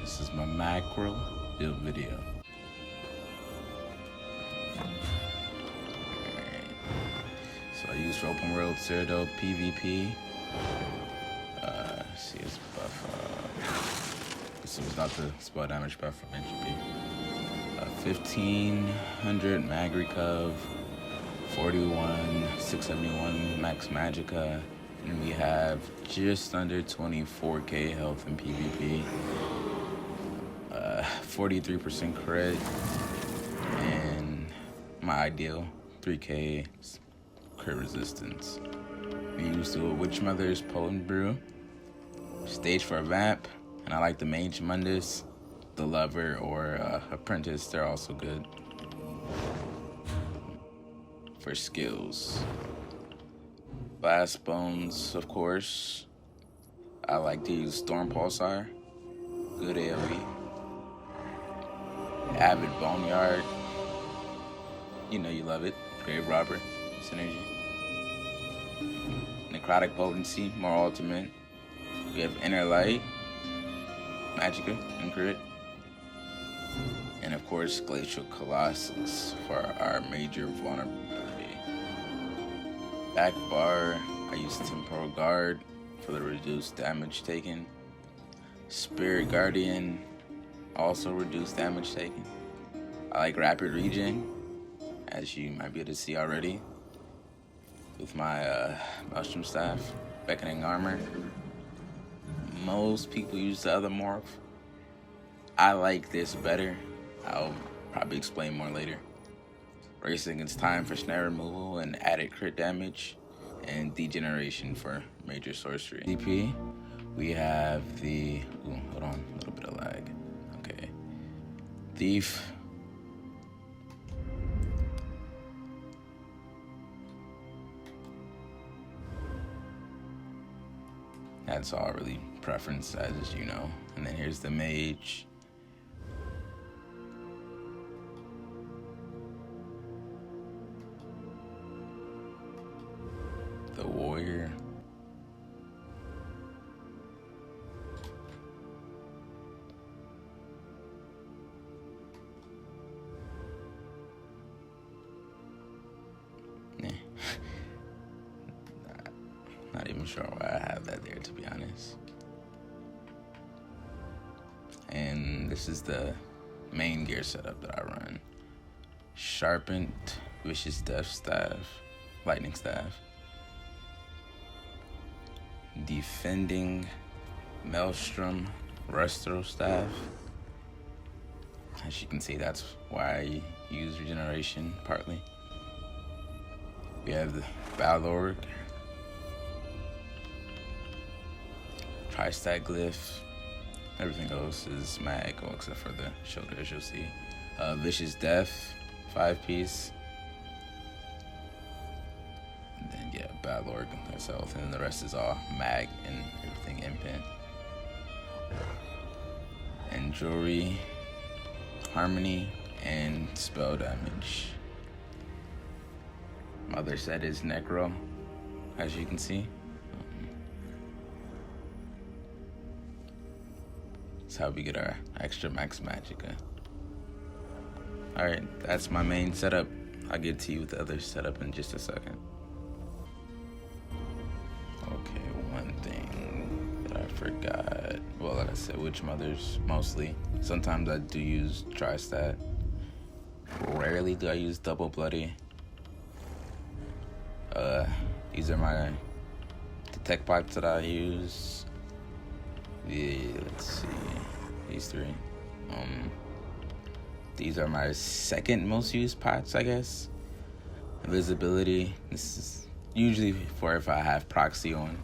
This is my macro build video. So I use for open world Cyrodiil PvP. See his buff. This was not the spell damage buff from entropy. 1500 mag recov, 41, 671 max magicka, and we have just under 24k health in PvP. 43% crit, and my ideal 3k crit resistance. We use the Witch Mother's Potent Brew, stage for a vamp, and I like the Mage Mundus, the Lover, or Apprentice. They're also good. For skills, Blast Bones, of course. I like to use Storm Pulsar, good AoE. Avid Boneyard, you know you love it. Grave Robber, synergy. Necrotic Potency, more ultimate. We have Inner Light, Magicka, and crit. And of course, Glacial Colossus for our major vulnerability. Back bar, I use Temporal Guard for the reduced damage taken. Spirit Guardian, also reduced damage taken. I like Rapid Regen, as you might be able to see already, with my Mushroom Staff, Beckoning Armor. Most people use the other morph. I like this better. I'll probably explain more later. Racing Against Time for snare removal and added crit damage, and Degeneration for major sorcery. DP, we have the, hold on, a little bit of lag. Okay. Thief. That's all really preference, as you know. And then here's the Mage. The Warrior. Not even sure why I have that there, to be honest. And this is the main gear setup that I run. Sharpened Vicious Death Staff, Lightning Staff. Defending Maelstrom Restro Staff. As you can see, that's why I use regeneration partly. We have the Balorg, Tri-Stack Glyph. Everything else is mag, except for the shoulder, as you'll see. Vicious Death, 5-piece. And then, yeah, Balorg itself. And then the rest is all mag and everything impen. And jewelry, harmony, and spell damage. My other set is Necro, as you can see. That's how we get our extra max magicka. Alright, that's my main setup. I'll get to you with the other setup in just a second. Okay, one thing that I forgot. Well, like I said, Witch Mothers mostly. Sometimes I do use Tri-Stat. Rarely do I use Double Bloody. These are my Detect Pipes that I use. Yeah, let's see. These three. These are my second most used pots, I guess. Invisibility. This is usually for if I have proxy on.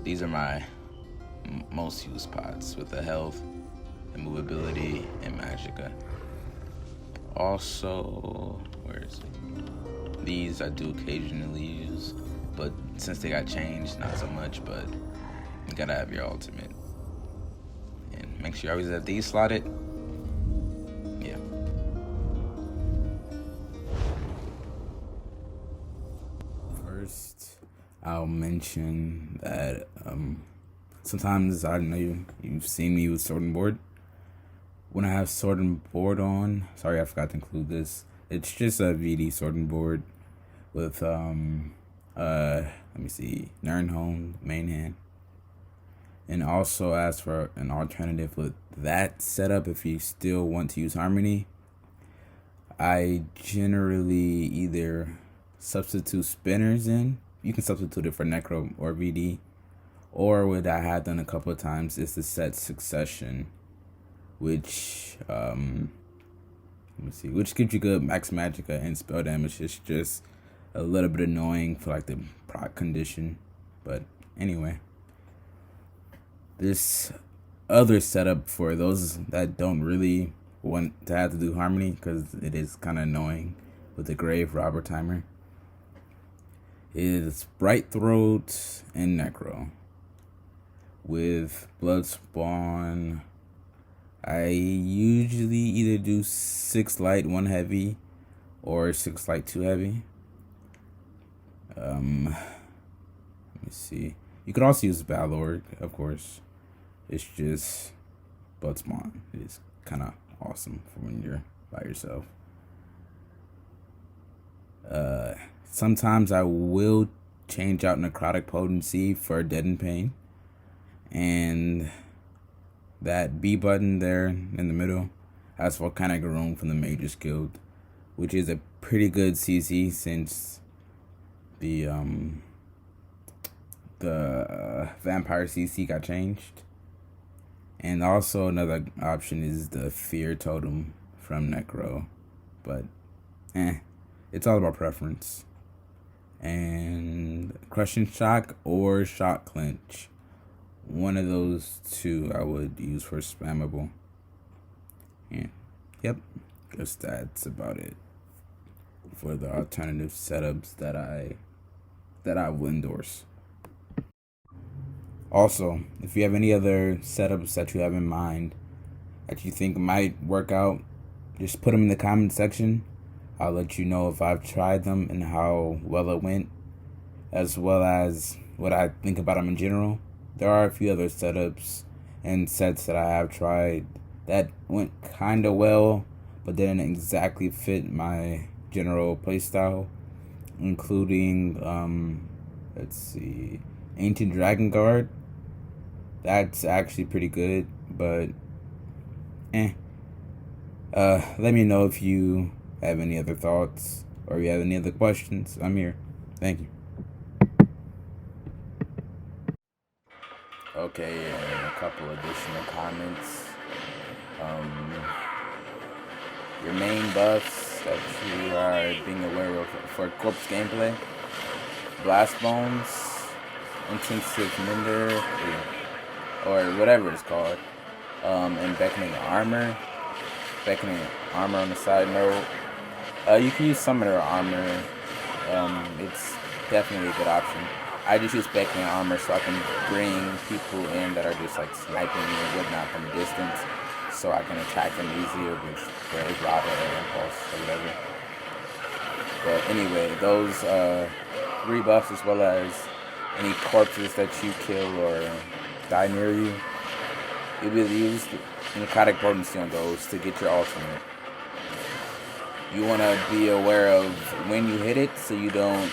These are my most used pots with the health, and movability, and magicka. Also, where is it? These I do occasionally use, but since they got changed, not so much, but you gotta have your ultimate. And make sure you always have these slotted. Yeah. First, I'll mention that sometimes, I know you've seen me with sword and board. When I have sword and board on, sorry I forgot to include this. It's just a VD sword and board with let me see, Nernholm main hand. And also ask for an alternative with that setup if you still want to use Harmony. I generally either substitute spinners in. You can substitute it for Necro or VD. Or what I have done a couple of times is to set Succession, which let me see, which gives you good max magicka and spell damage. It's just a little bit annoying for like the proc condition, but anyway, this other setup for those that don't really want to have to do Harmony, because it is kind of annoying with the Grave Robber timer, is Bright Throat and Necro. With Bloodspawn, I usually either do 6 light, 1 heavy, or 6 light, 2 heavy. Let me see. You could also use Valor, of course. It's just Bloodspawn. It is kind of awesome for when you're by yourself. Sometimes I will change out Necrotic Potency for Deaden Pain. And that B button there in the middle has Volcanic Room from the Mages Guild, which is a pretty good CC since the Vampire CC got changed. And also another option is the Fear Totem from Necro, but it's all about preference. And Crushing Shock or Shock Clinch. One of those two I would use for spammable. Yeah. Yep. Guess that's about it for the alternative setups that I will endorse. Also, if you have any other setups that you have in mind that you think might work out, just put them in the comment section. I'll let you know if I've tried them and how well it went, as well as what I think about them in general. There are a few other setups and sets that I have tried that went kind of well, but didn't exactly fit my general playstyle, including, let's see, Ancient Dragon Guard. That's actually pretty good, but let me know if you have any other thoughts or you have any other questions. I'm here. Thank you. Okay, and a couple additional comments. Your main buffs that you are being aware of for corpse gameplay: Blast Bones, Intensive Mender, or whatever it's called, and Beckoning Armor. Beckoning Armor on the side note. You can use Summoner Armor. It's definitely a good option. I just use Beckoning Armor so I can bring people in that are just like sniping me and whatnot from a distance, so I can attack them easier with Grave Robber or Impulse or whatever. But anyway, those 3 buffs, as well as any corpses that you kill or die near you, you'll be able to use Necrotic Potency on those to get your ultimate. You want to be aware of when you hit it so you don't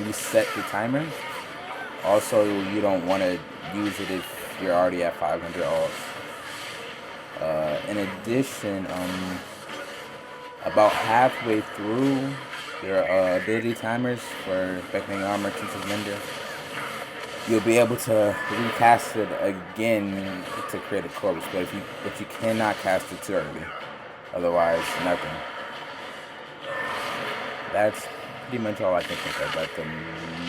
reset the timer. Also, you don't want to use it if you're already at 500 off. In addition, about halfway through your ability timers for Beckoning Armor, Intensive Mender, you'll be able to recast it again to create a corpse, but you cannot cast it too early. Otherwise, nothing. That's pretty much all I can think of at the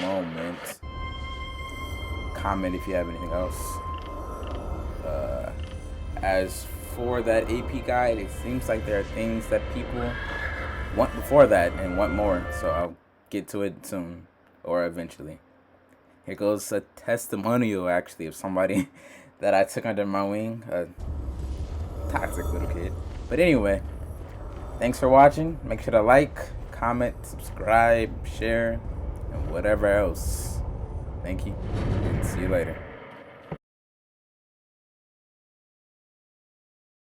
moment. Comment if you have anything else. As for that AP guide, it seems like there are things that people want before that and want more, so I'll get to it soon, or eventually. Here goes a testimonial, actually, of somebody that I took under my wing, a toxic little kid. But anyway, thanks for watching. Make sure to like, comment, subscribe, share, and whatever else. Thank you, and see you later.